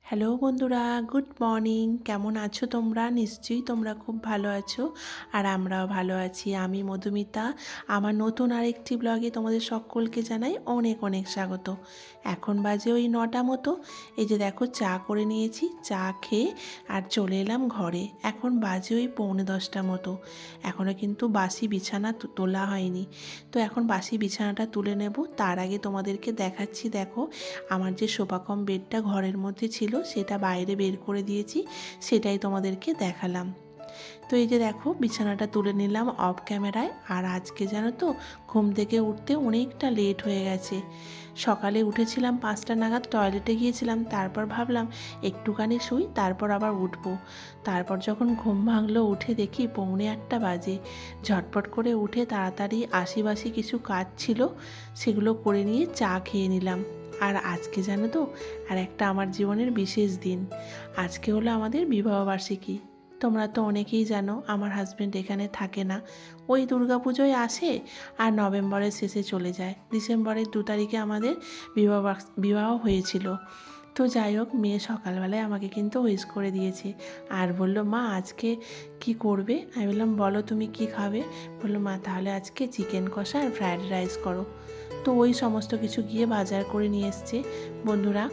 Hello বন্ধুরা, good morning. কেমন আছো তোমরা? নিশ্চয়ই তোমরা খুব ভালো আছো আর আমরাও ভালো আছি। আমি মধুমিতা। আমার নতুন আরেকটি ব্লগে তোমাদের সকলকে জানাই অনেক অনেক স্বাগত। এখন বাজে ওই 9টা মতো। এই যে দেখো চা করে নিয়েছি, চা খেয়ে আর চলে এলাম ঘরে। এখন বাজে ওই 9:45 মতো। এখনও কিন্তু বাসি বিছানা তোলা হয়নি। তো এখন বাসি বিছানাটা তুলে নেব। তার আগে তোমাদেরকে দেখাচ্ছি, দেখো আমার যে সোফা কাম বেডটা ঘরের মধ্যে ছিল সেটা বাইরে বের করে দিয়েছি, সেটাই তোমাদেরকে দেখালাম। তো এই যে দেখো বিছানাটা তুলে নিলাম অফ ক্যামেরায়। আর আজকে জানো তো ঘুম থেকে উঠতে অনেকটা লেট হয়ে গেছে। সকালে উঠেছিলাম 5টা নাগাদ, টয়লেটে গিয়েছিলাম, তারপর ভাবলাম একটুখানি শুই, তারপর আবার উঠবো। তারপর যখন ঘুম ভাঙলো উঠে দেখি 7:45 বাজে। ঝটপট করে উঠে তাড়াতাড়ি আশিবাসি কিছু কাজ ছিল সেগুলো করে নিয়ে চা খেয়ে নিলাম। আর আজকে জানো তো আর একটা আমার জীবনের বিশেষ দিন। আজকে হলো আমাদের বিবাহবার্ষিকী। তোমরা তো অনেকেই জানো আমার হাজব্যান্ড এখানে থাকে না, ওই দুর্গাপুজোয় আসে আর নভেম্বরের শেষে চলে যায়। ডিসেম্বরের 2 তারিখে আমাদের বিবাহ হয়েছিল। তো যাই হোক, মেয়ে সকালবেলায় আমাকে কিন্তু উইশ করে দিয়েছে আর বললো, মা আজকে কি করবে? আমি বললাম, বলো তুমি কি খাবে? বললো, মা তাহলে আজকে চিকেন কষা আর ফ্রায়েড রাইস করো। তো ওই সমস্ত কিছু গিয়ে বাজার করে নিয়ে এসছে বন্ধুরা।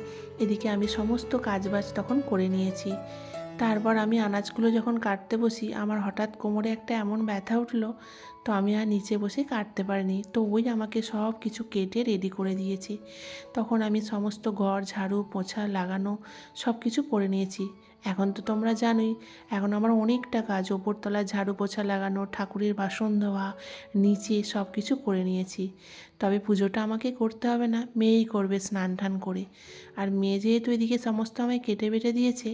এদিকে আমি সমস্ত কাজবাজ তখন করে নিয়েছি। তারপর আমি আনাজগুলো যখন কাটতে বসি, আমার হঠাৎ কোমরে একটা এমন ব্যথা উঠলো, তো আমি আর নিচে বসে কাটতে পারিনি। তো ওই আমাকে সব কিছু কেটে রেডি করে দিয়েছি। তখন আমি সমস্ত ঘর ঝাড়ু পোছা লাগানো সব কিছু করে নিয়েছি। এখন তো তোমরা জানোই, এখন আমার অনেকটা কাজ, ওপরতলায় ঝাড়ু পোছা লাগানো, ঠাকুরের বাসন ধোয়া, নিচে সব কিছু করে নিয়েছি। তবে পুজোটা আমাকে করতে হবে না, মেয়েই করবে স্নান টান করে। আর মেয়ে যেহেতু এদিকে সমস্ত আমায় কেটে বেটে দিয়েছে,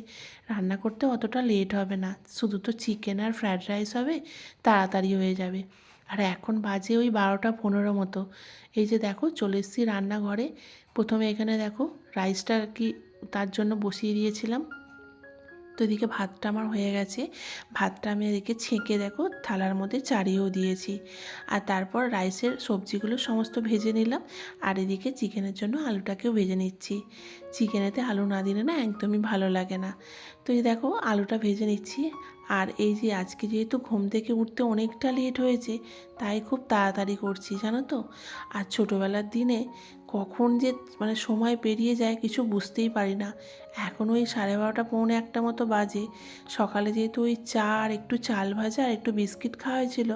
রান্না করতে অতটা লেট হবে না। শুধু তো চিকেন আর ফ্রায়েড রাইস হবে, তাড়াতাড়ি হয়ে যাবে। আর এখন বাজে ওই 12টা 15 মতো। এই যে দেখো চলে এসেছি রান্নাঘরে। প্রথমে এখানে দেখো রাইসটা আর কি তার জন্য বসিয়ে দিয়েছিলাম। তো এদিকে ভাতটা আমার হয়ে গেছে। ভাতটা আমি এদিকে ছেঁকে দেখো থালার মধ্যে চাড়িয়েও দিয়েছি। আর তারপর রাইসের সবজিগুলো সমস্ত ভেজে নিলাম। আর এদিকে চিকেনের জন্য আলুটাকেও ভেজে নিচ্ছি। চিকেনেতে আলু না দিলে না একদমই ভালো লাগে না। তো এই দেখো আলুটা ভেজে নিচ্ছি। আর এই যে আজকে যেহেতু ঘুম থেকে উঠতে অনেকটা লেট হয়েছে, তাই খুব তাড়াতাড়ি করছি জানো তো। আর ছোটোবেলার দিনে কখন যে সময় পেরিয়ে যায় কিছু বুঝতেই পারি না। এখন ওই 12:30 পৌনে 1টা মতো বাজে। সকালে যেহেতু ওই চা আর একটু চাল ভাজা আর একটু বিস্কিট খাওয়া হয়েছিল,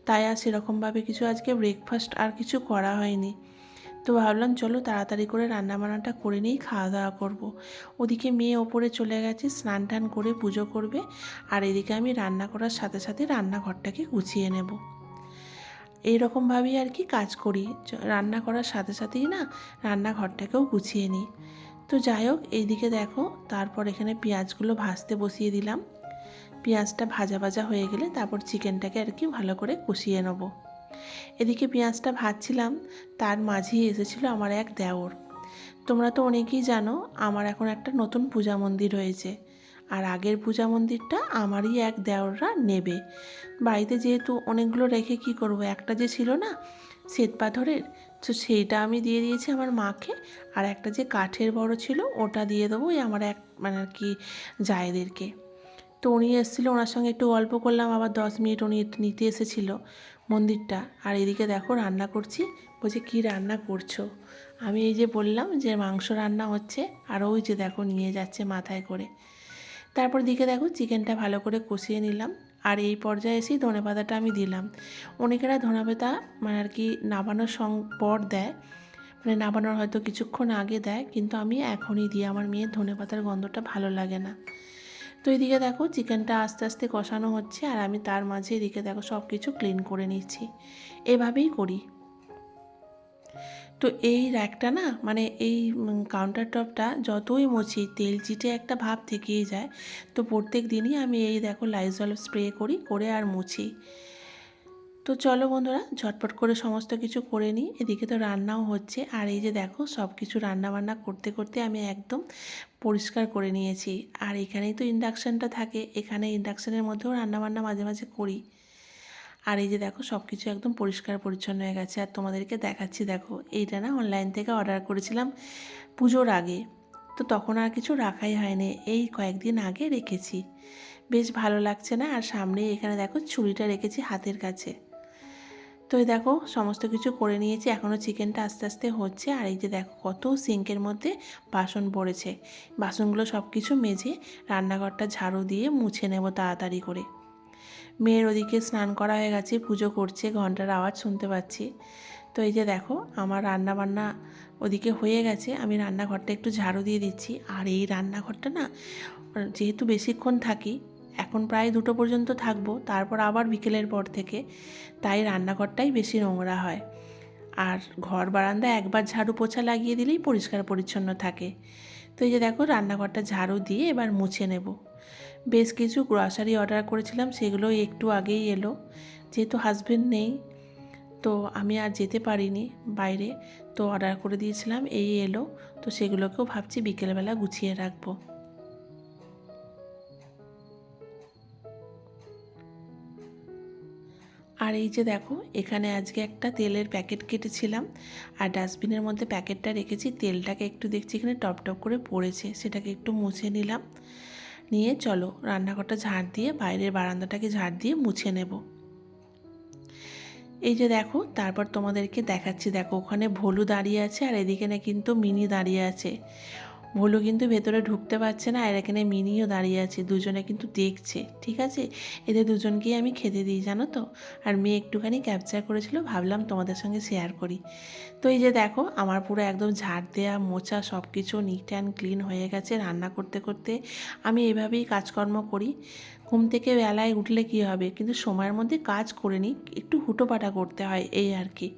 তাই আর সেরকমভাবে কিছু আজকে ব্রেকফাস্ট আর কিছু করা হয়নি। তো ভাবলাম চলো তাড়াতাড়ি করে রান্নাবান্নাটা করে নিয়েই খাওয়া দাওয়া করবো। ওদিকে মেয়ে ওপরে চলে গেছে স্নান টান করে পুজো করবে। আর এদিকে আমি রান্না করার সাথে সাথে রান্নাঘরটাকে গুছিয়ে নেব। এইরকমভাবেই আর কি কাজ করি, রান্না করার সাথে সাথেই না রান্নাঘরটাকেও গুছিয়ে নিই। তো যাই হোক, এইদিকে দেখো তারপর এখানে পেঁয়াজগুলো ভাজতে বসিয়ে দিলাম। পেঁয়াজটা ভাজা ভাজা হয়ে গেলে তারপর চিকেনটাকে আর কি ভালো করে কষিয়ে নেব। এদিকে পেঁয়াজটা ভাজছিলাম, তার মাঝেই এসেছিলো আমার এক দেওর। তোমরা তো অনেকেই জানো আমার এখন একটা নতুন পূজা মন্দির হয়েছে। আর আগের পূজা মন্দিরটা আমারই এক দেওররা নেবে। বাড়িতে যেহেতু অনেকগুলো রেখে কি করব, একটা যে ছিল না শ্বেত পাথরের, তো সেইটা আমি দিয়ে দিয়েছি আমার মাকে। আর একটা যে কাঠের বড় ছিল ওটা দিয়ে দেবো ওই আমার এক আর কি জায়েদেরকে। তো উনি এসেছিলো, ওনার সঙ্গে একটু গল্প করলাম, আবার 10 মিনিট উনি নিতে এসেছিলো মন্দিরটা। আর এদিকে দেখো রান্না করছি। বলছে, কী রান্না করছো? আমি এই যে বললাম যে মাংস রান্না হচ্ছে, আর ওই যে দেখো নিয়ে যাচ্ছে মাথায় করে। তারপর দিকে দেখো চিকেনটা ভালো করে কষিয়ে নিলাম। আর এই পর্যায়ে এসেই ধনেপাতাটা আমি দিলাম। অনেকেরা ধনেপাতা আর কি নামানোর পর দেয়, নামানোর হয়তো কিছুক্ষণ আগে দেয়, কিন্তু আমি এখনই দিই। আমার মেয়ের ধনেপাতার গন্ধটা ভালো লাগে না। তো এদিকে দেখো চিকেনটা আস্তে আস্তে কষানো হচ্ছে, আর আমি তার মাঝে এদিকে দেখো সব কিছু ক্লিন করে নিচ্ছি। এভাবেই করি। তো এই র্যাকটা না এই কাউন্টার টপটা যতই মুছি তেল চিটে একটা ভাব থেকেই যায়। তো প্রত্যেক দিনই আমি এই দেখো লাইজল স্প্রে করে আর মুছি। তো চলো বন্ধুরা ঝটপট করে সমস্ত কিছু করে নিই। এদিকে তো রান্নাও হচ্ছে। আর এই যে দেখো সব কিছু রান্নাবান্না করতে করতে আমি একদম পরিষ্কার করে নিয়েছি। আর এখানেই তো ইন্ডাকশানটা থাকে, এখানে ইন্ডাকশানের মধ্যেও রান্নাবান্না মাঝে মাঝে করি। আর এই যে দেখো সব কিছু একদম পরিষ্কার পরিচ্ছন্ন হয়ে গেছে। আর তোমাদেরকে দেখাচ্ছি, দেখো এইটা না অনলাইন থেকে অর্ডার করেছিলাম পুজোর আগে। তো তখন আর কিছু রাখাই হয়নি, এই কয়েকদিন আগে রেখেছি। বেশ ভালো লাগছে না, আর সামনেই এখানে দেখো ছুরিটা রেখেছি হাতের কাছে। তো এই দেখো সমস্ত কিছু করে নিয়েছি, এখনও চিকেনটা আস্তে আস্তে হচ্ছে। আর এই যে দেখো কত সিঙ্কের মধ্যে বাসন পড়েছে, বাসনগুলো সব কিছু মেজে রান্নাঘরটা ঝাড়ু দিয়ে মুছে নেব তাড়াতাড়ি করে। মেয়ের ওদিকে স্নান করা হয়ে গেছে, পুজো করছে, ঘন্টার আওয়াজ শুনতে পাচ্ছি। তো এই যে দেখো আমার রান্না বান্না ওদিকে হয়ে গেছে, আমি রান্নাঘরটা একটু ঝাড়ু দিয়ে দিচ্ছি। আর এই রান্নাঘরটা না যেহেতু বেশিক্ষণ থাকি, এখন প্রায় 2টো পর্যন্ত থাকবো, তারপর আবার বিকেলের পর থেকে, তাই রান্নাঘরটাই বেশি নোংরা হয়। আর ঘর বারান্দা একবার ঝাড়ু পোছা লাগিয়ে দিলেই পরিষ্কার পরিচ্ছন্ন থাকে। তো এই যে দেখো রান্নাঘরটা ঝাড়ু দিয়ে এবার মুছে নেব। বেশ কিছু গ্রসারি অর্ডার করেছিলাম, সেগুলো একটু আগেই এলো। যেহেতু হাজবেন্ড নেই, তো আমি আর যেতে পারিনি বাইরে, তো অর্ডার করে দিয়েছিলাম, এই এলো। তো সেগুলোকেও ভাবছি বিকেলবেলা গুছিয়ে রাখবো। আর এই যে দেখো এখানে আজকে একটা তেলের প্যাকেট কেটেছিলাম, আর ডাস্টবিনের মধ্যে প্যাকেটটা রেখেছি। তেলটাকে একটু দেখছি এখানে টপ টপ করে পড়েছে, সেটাকে একটু মুছে নিলাম। নিয়ে চলো রান্নাঘরটা ঝাড় দিয়ে বাইরের বারান্দাটাকে ঝাড় দিয়ে মুছে নেব। এই যে দেখো তারপর তোমাদেরকে দেখাচ্ছি, দেখো ওখানে ভোলু দাঁড়িয়ে আছে, আর এদিকে না কিন্তু মিনি দাঁড়িয়ে আছে। ভোলু কিন্তু ভেতরে ঢুকতে পারছে না, আর এখানে মিনিও দাঁড়িয়ে আছে, দুজনে কিন্তু দেখছে। ঠিক আছে, এদের দুজনকেই আমি খেতে দিই জানো তো। আর মেয়ে একটুখানি ক্যাপচার করেছিল, ভাবলাম তোমাদের সঙ্গে শেয়ার করি। তো এই যে দেখো আমার পুরো একদম ঝাড় দেওয়া মোছা সব কিছু নিট অ্যান্ড ক্লিন হয়ে গেছে। রান্না করতে করতে আমি এভাবেই কাজকর্ম করি। ঘুম থেকে বেলায় উঠলে কী হবে, কিন্তু সময়ের মধ্যে কাজ করে নিই, একটু হুটোপাটা করতে হয় এই আর কি।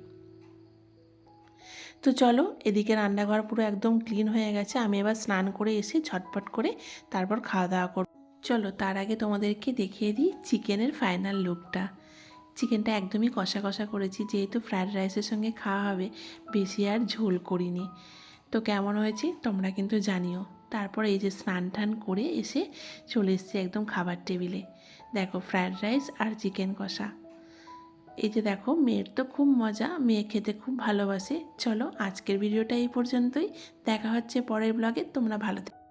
তো চলো এদিকে রান্নাঘর পুরো একদম ক্লিন হয়ে গেছে, আমি এবার স্নান করে এসে ঝটপট করে তারপর খাওয়া দাওয়া করব। চলো তার আগে তোমাদেরকে দেখিয়ে দিই চিকেনের ফাইনাল লুকটা। চিকেনটা একদমই কষা কষা করেছি, যেহেতু ফ্রায়েড রাইসের সঙ্গে খাওয়া হবে, বেশি আর ঝোল করিনি। তো কেমন হয়েছে তোমরা কিন্তু জানিও। তারপর এই যে স্নান টান করে এসে চলে এসেছি একদম খাবার টেবিলে। দেখো ফ্রায়েড রাইস আর চিকেন কষা। এই যে দেখো মেয়ের তো খুব মজা, মেয়ে খেতে খুব ভালোবাসে। চলো আজকের ভিডিওটা এই পর্যন্তই, দেখা হচ্ছে পরের ব্লগে। তোমরা ভালো থেকো।